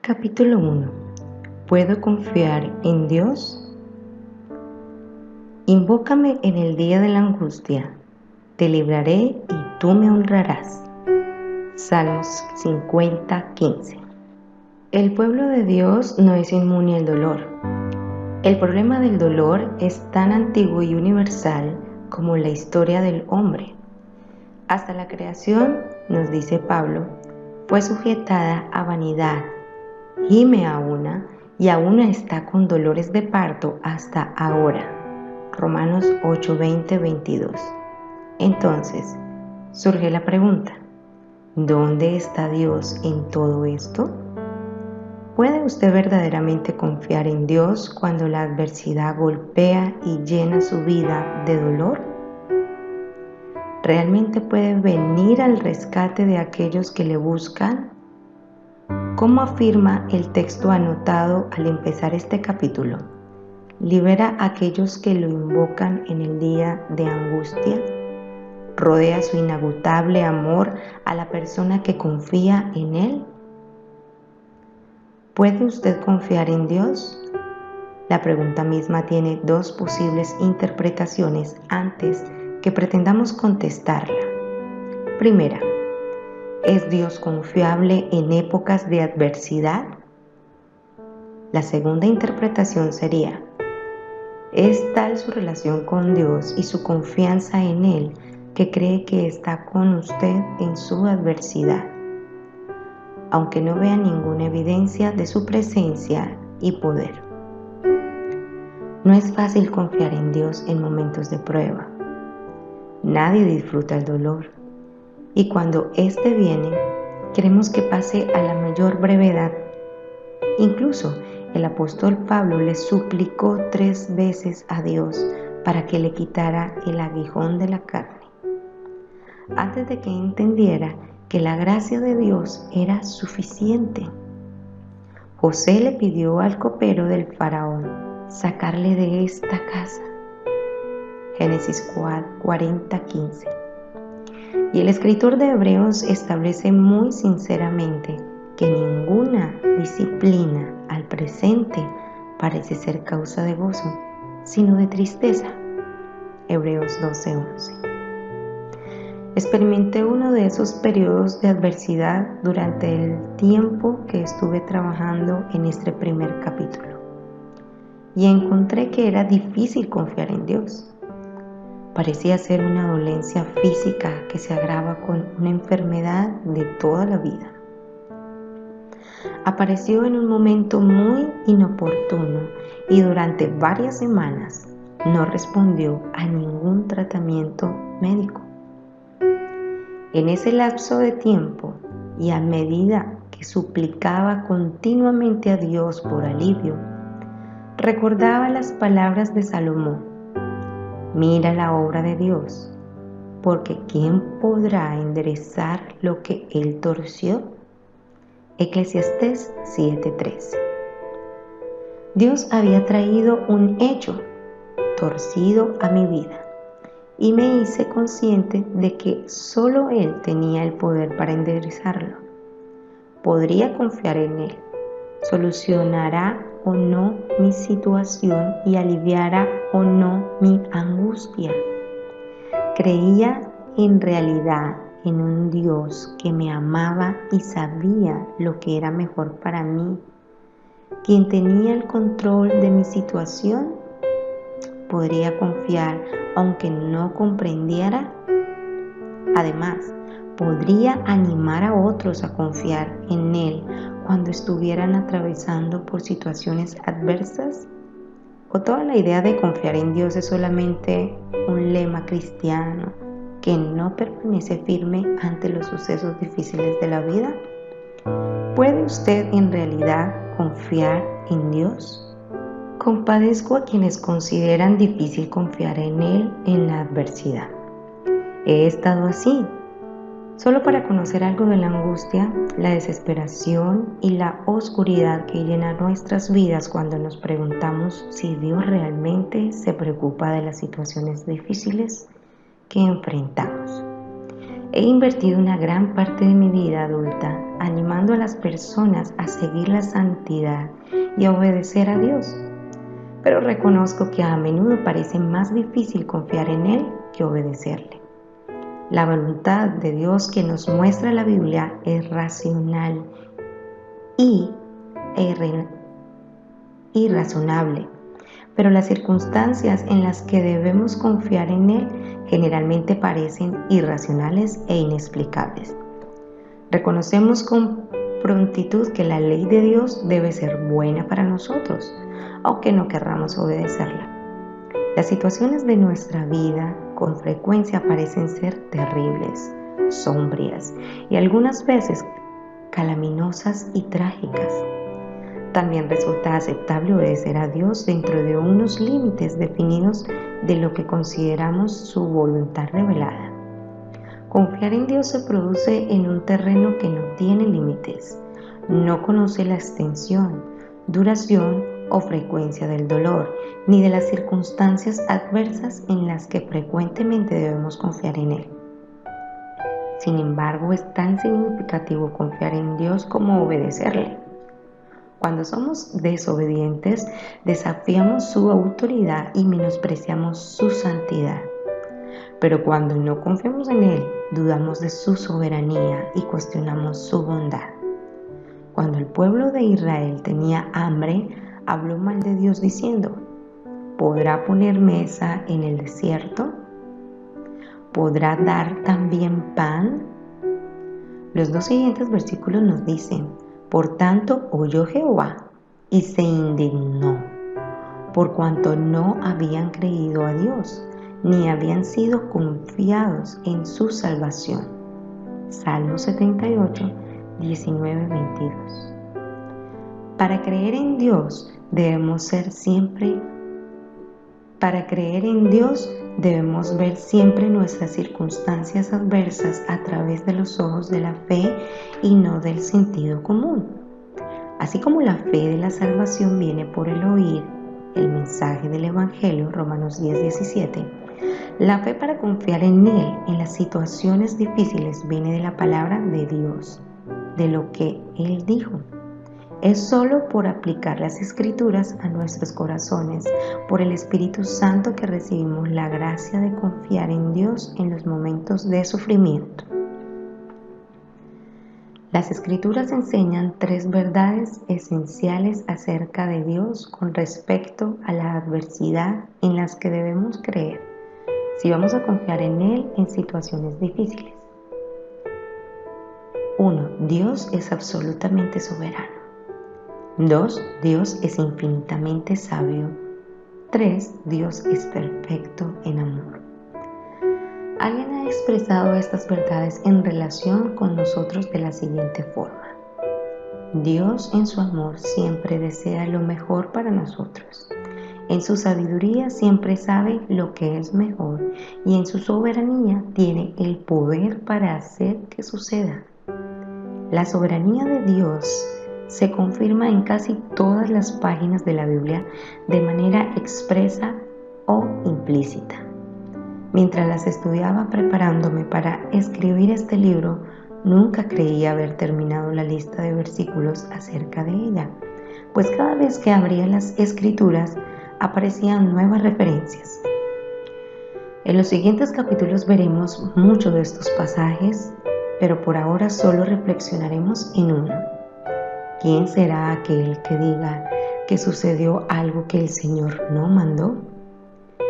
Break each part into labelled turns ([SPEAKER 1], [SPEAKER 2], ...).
[SPEAKER 1] Capítulo 1. ¿Puedo confiar en Dios? Invócame en el día de la angustia, te libraré y tú me honrarás. Salmos 50:15. El pueblo de Dios no es inmune al dolor. El problema del dolor es tan antiguo y universal como la historia del hombre. Hasta la creación, nos dice Pablo, fue sujetada a vanidad, gime a una y aún está con dolores de parto hasta ahora. Romanos 8:20-22. Entonces, surge la pregunta, ¿dónde está Dios en todo esto? ¿Puede usted verdaderamente confiar en Dios cuando la adversidad golpea y llena su vida de dolor? ¿Realmente puede venir al rescate de aquellos que le buscan? ¿Cómo afirma el texto anotado al empezar este capítulo? ¿Libera a aquellos que lo invocan en el día de angustia? ¿Rodea su inagotable amor a la persona que confía en Él? ¿Puede usted confiar en Dios? La pregunta misma tiene dos posibles interpretaciones antes que pretendamos contestarla. Primera, ¿es Dios confiable en épocas de adversidad? La segunda interpretación sería, ¿es tal su relación con Dios y su confianza en Él que cree que está con usted en su adversidad, aunque no vea ninguna evidencia de su presencia y poder? No es fácil confiar en Dios en momentos de prueba. Nadie disfruta el dolor, y cuando éste viene, queremos que pase a la mayor brevedad. Incluso el apóstol Pablo le suplicó 3 veces a Dios para que le quitara el aguijón de la carne, antes de que entendiera que la gracia de Dios era suficiente. José le pidió al copero del faraón sacarle de esta casa. Génesis 40:15. Y el escritor de Hebreos establece muy sinceramente que ninguna disciplina al presente parece ser causa de gozo, sino de tristeza. Hebreos 12:11. Experimenté uno de esos periodos de adversidad durante el tiempo que estuve trabajando en este primer capítulo, y encontré que era difícil confiar en Dios. Parecía ser una dolencia física que se agrava con una enfermedad de toda la vida. Apareció en un momento muy inoportuno y durante varias semanas no respondió a ningún tratamiento médico. En ese lapso de tiempo y a medida que suplicaba continuamente a Dios por alivio, recordaba las palabras de Salomón: mira la obra de Dios, porque ¿quién podrá enderezar lo que Él torció? Eclesiastés 7:13. Dios había traído un hecho torcido a mi vida y me hice consciente de que solo Él tenía el poder para enderezarlo. Podría confiar en Él. Solucionará o no mi situación y aliviará o no mi angustia. Creía en realidad en un Dios que me amaba y sabía lo que era mejor para mí, quien tenía el control de mi situación. Podría confiar aunque no comprendiera. Además, podría animar a otros a confiar en Él cuando estuvieran atravesando por situaciones adversas. ¿O toda la idea de confiar en Dios es solamente un lema cristiano que no permanece firme ante los sucesos difíciles de la vida? ¿Puede usted en realidad confiar en Dios? Compadezco a quienes consideran difícil confiar en Él en la adversidad. He estado así, solo para conocer algo de la angustia, la desesperación y la oscuridad que llena nuestras vidas cuando nos preguntamos si Dios realmente se preocupa de las situaciones difíciles que enfrentamos. He invertido una gran parte de mi vida adulta animando a las personas a seguir la santidad y a obedecer a Dios, pero reconozco que a menudo parece más difícil confiar en Él que obedecerle. La voluntad de Dios que nos muestra la Biblia es racional y razonable, pero las circunstancias en las que debemos confiar en Él generalmente parecen irracionales e inexplicables. Reconocemos con prontitud que la ley de Dios debe ser buena para nosotros, aunque no querramos obedecerla. Las situaciones de nuestra vida con frecuencia parecen ser terribles, sombrías y algunas veces calaminosas y trágicas. También resulta aceptable obedecer a Dios dentro de unos límites definidos de lo que consideramos su voluntad revelada. Confiar en Dios se produce en un terreno que no tiene límites, no conoce la extensión, duración o frecuencia del dolor, ni de las circunstancias adversas en las que frecuentemente debemos confiar en Él. Sin embargo, es tan significativo confiar en Dios como obedecerle. Cuando somos desobedientes, desafiamos su autoridad y menospreciamos su santidad. Pero cuando no confiamos en Él, dudamos de su soberanía y cuestionamos su bondad. Cuando el pueblo de Israel tenía hambre, habló mal de Dios diciendo: ¿podrá poner mesa en el desierto? ¿Podrá dar también pan? Los dos siguientes versículos nos dicen: por tanto oyó Jehová y se indignó, por cuanto no habían creído a Dios, ni habían sido confiados en su salvación. Salmo 78, 19-22. Para creer en Dios debemos ver siempre nuestras circunstancias adversas a través de los ojos de la fe y no del sentido común. Así como la fe de la salvación viene por el oír el mensaje del Evangelio, Romanos 10:17, la fe para confiar en Él en las situaciones difíciles viene de la palabra de Dios, de lo que Él dijo. Es solo por aplicar las Escrituras a nuestros corazones, por el Espíritu Santo, que recibimos la gracia de confiar en Dios en los momentos de sufrimiento. Las Escrituras enseñan tres verdades esenciales acerca de Dios con respecto a la adversidad en las que debemos creer si vamos a confiar en Él en situaciones difíciles. 1. Dios es absolutamente soberano. 2. Dios es infinitamente sabio. 3. Dios es perfecto en amor. Alguien ha expresado estas verdades en relación con nosotros de la siguiente forma: Dios en su amor siempre desea lo mejor para nosotros. En su sabiduría siempre sabe lo que es mejor y en su soberanía tiene el poder para hacer que suceda. La soberanía de Dios se confirma en casi todas las páginas de la Biblia de manera expresa o implícita. Mientras las estudiaba preparándome para escribir este libro, nunca creí haber terminado la lista de versículos acerca de ella, pues cada vez que abría las Escrituras aparecían nuevas referencias. En los siguientes capítulos veremos muchos de estos pasajes, pero por ahora solo reflexionaremos en uno. ¿Quién será aquel que diga que sucedió algo que el Señor no mandó?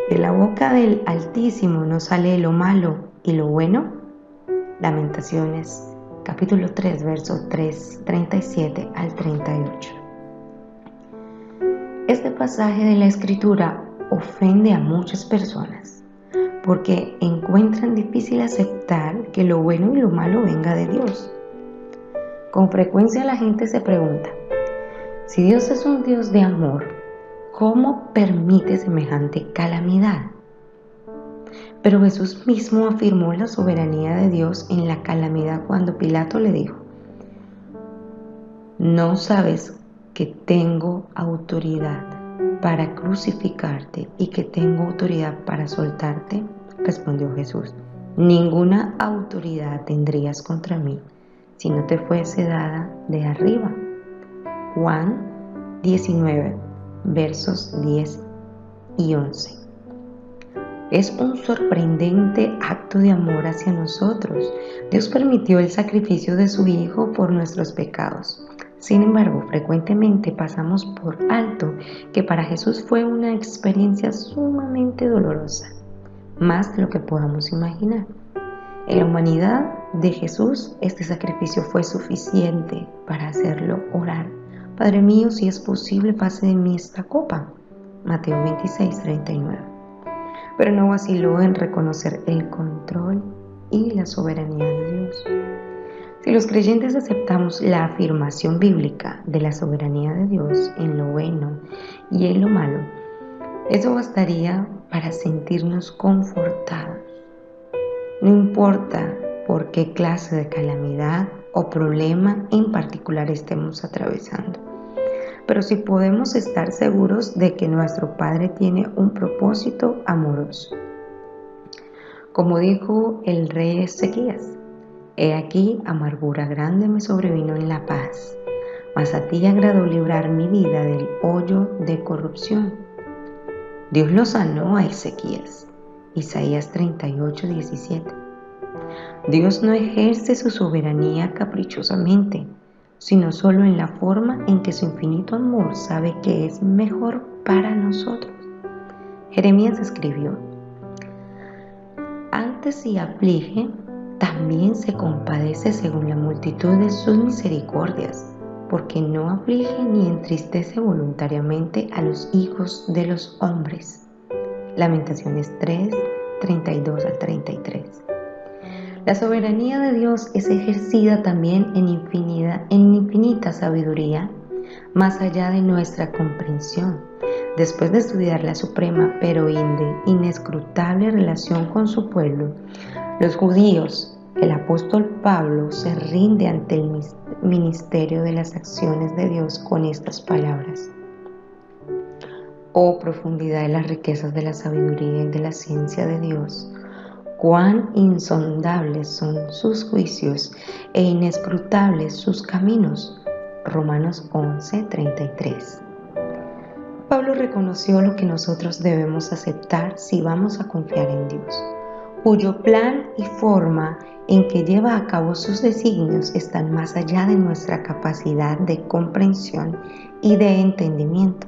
[SPEAKER 1] ¿De la boca del Altísimo no sale lo malo y lo bueno? Lamentaciones, capítulo 3, versos 37 al 38. Este pasaje de la Escritura ofende a muchas personas porque encuentran difícil aceptar que lo bueno y lo malo venga de Dios. Con frecuencia la gente se pregunta: si Dios es un Dios de amor, ¿cómo permite semejante calamidad? Pero Jesús mismo afirmó la soberanía de Dios en la calamidad cuando Pilato le dijo: ¿no sabes que tengo autoridad para crucificarte y que tengo autoridad para soltarte? Respondió Jesús: Ninguna autoridad tendrías contra mí si no te fuese dada de arriba. Juan 19, versos 10 y 11. Es un sorprendente acto de amor hacia nosotros. Dios permitió el sacrificio de su Hijo por nuestros pecados. Sin embargo, frecuentemente pasamos por alto que para Jesús fue una experiencia sumamente dolorosa, más de lo que podamos imaginar. En la humanidad de Jesús, este sacrificio fue suficiente para hacerlo orar: Padre mío, si es posible, pase de mí esta copa. Mateo 26, 39. Pero no vaciló en reconocer el control y la soberanía de Dios. Si los creyentes aceptamos la afirmación bíblica de la soberanía de Dios en lo bueno y en lo malo, eso bastaría para sentirnos confortados. No importa por qué clase de calamidad o problema en particular estemos atravesando, pero sí podemos estar seguros de que nuestro Padre tiene un propósito amoroso. Como dijo el rey Ezequías: he aquí, amargura grande me sobrevino en la paz, mas a ti agradó librar mi vida del hoyo de corrupción. Dios lo sanó a Ezequías. Isaías 38, 17. Dios no ejerce su soberanía caprichosamente, sino solo en la forma en que su infinito amor sabe que es mejor para nosotros. Jeremías escribió: antes si aflige, también se compadece según la multitud de sus misericordias, porque no aflige ni entristece voluntariamente a los hijos de los hombres. Lamentaciones 3, 32 al 33. La soberanía de Dios es ejercida también en infinita sabiduría, más allá de nuestra comprensión. Después de estudiar la suprema pero inescrutable relación con su pueblo, los judíos, el apóstol Pablo se rinde ante el ministerio de las acciones de Dios con estas palabras: oh profundidad de las riquezas de la sabiduría y de la ciencia de Dios, cuán insondables son sus juicios e inescrutables sus caminos. Romanos 11, 33. Pablo reconoció lo que nosotros debemos aceptar si vamos a confiar en Dios, cuyo plan y forma en que lleva a cabo sus designios están más allá de nuestra capacidad de comprensión y de entendimiento.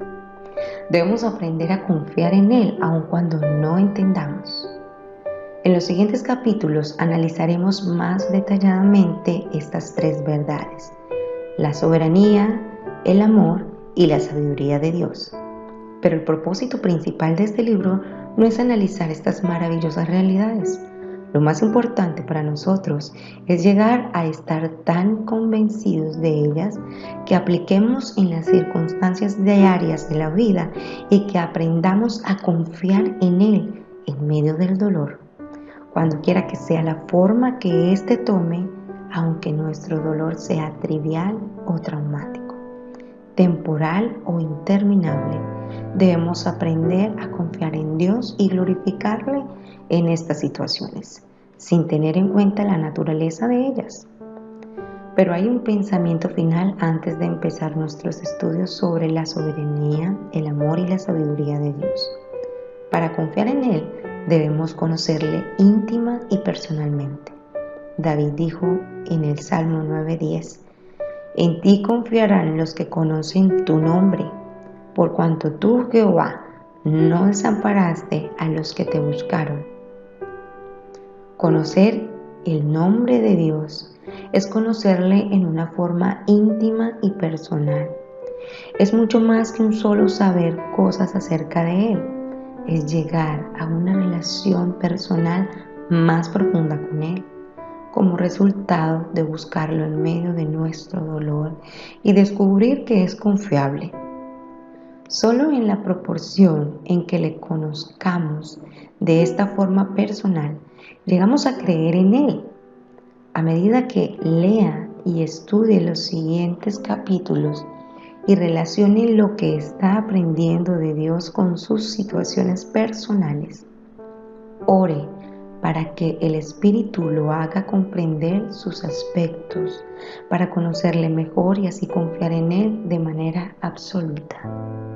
[SPEAKER 1] Debemos aprender a confiar en Él aun cuando no entendamos. En los siguientes capítulos analizaremos más detalladamente estas tres verdades: la soberanía, el amor y la sabiduría de Dios. Pero el propósito principal de este libro no es analizar estas maravillosas realidades. Lo más importante para nosotros es llegar a estar tan convencidos de ellas que apliquemos en las circunstancias diarias de la vida y que aprendamos a confiar en Él en medio del dolor, cuando quiera que sea la forma que éste tome, aunque nuestro dolor sea trivial o traumático, temporal o interminable. Debemos aprender a confiar en Dios y glorificarle en estas situaciones, sin tener en cuenta la naturaleza de ellas. Pero hay un pensamiento final antes de empezar nuestros estudios sobre la soberanía, el amor y la sabiduría de Dios. Para confiar en Él, debemos conocerle íntima y personalmente. David dijo en el Salmo 9:10: en ti confiarán los que conocen tu nombre, por cuanto tú, Jehová, no desamparaste a los que te buscaron. Conocer el nombre de Dios es conocerle en una forma íntima y personal. Es mucho más que un solo saber cosas acerca de Él. Es llegar a una relación personal más profunda con Él, como resultado de buscarlo en medio de nuestro dolor y descubrir que es confiable. Solo en la proporción en que le conozcamos de esta forma personal, llegamos a creer en Él. A medida que lea y estudie los siguientes capítulos y relacione lo que está aprendiendo de Dios con sus situaciones personales, ore para que el Espíritu lo haga comprender sus aspectos, para conocerle mejor y así confiar en Él de manera absoluta.